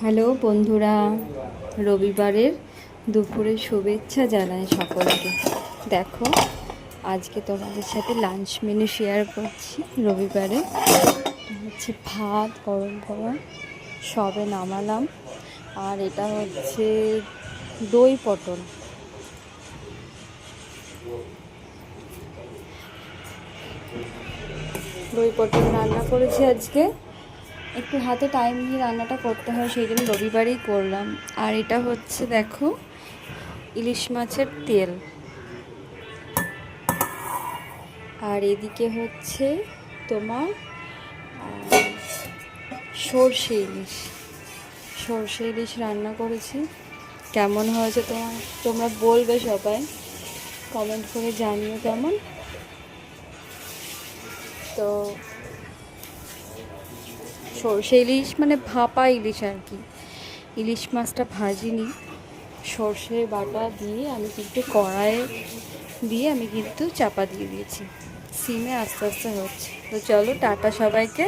Hello বন্ধুরা, রবিবারের দুপুরে শুভেচ্ছা জানাই সকলকে। দেখো, আজকে তোমাদের সাথে লাঞ্চ মেনু শেয়ার করছি। রবিবারে হচ্ছে ভাত গরম গরম সবে নামালাম, আর এটা হচ্ছে দই পটল। দই পটল রান্না করেছি আজকে। একটু হাতে টাইম নিয়ে রান্নাটা করতে হয়, সেই জন্য রবিবারেই করলাম। আর এটা হচ্ছে দেখো, ইলিশ মাছের তেল। আর এদিকে হচ্ছে তোমার সর্ষে ইলিশ। সর্ষে ইলিশ রান্না করেছি। কেমন হয়েছে তোমরা বলবে সবাই, কমেন্ট করে জানিও কেমন। তো সর্ষে ইলিশ মানে ভাপা ইলিশ আর কি। ইলিশ মাছটা ভাজিনি, সর্ষের বাটা দিয়ে আমি কিন্তু কড়াইয়ে দিয়ে আমি কিন্তু চাপা দিয়ে দিয়েছি। সিমে আস্তে আস্তে হচ্ছে। তো চলো, টাটা সবাইকে।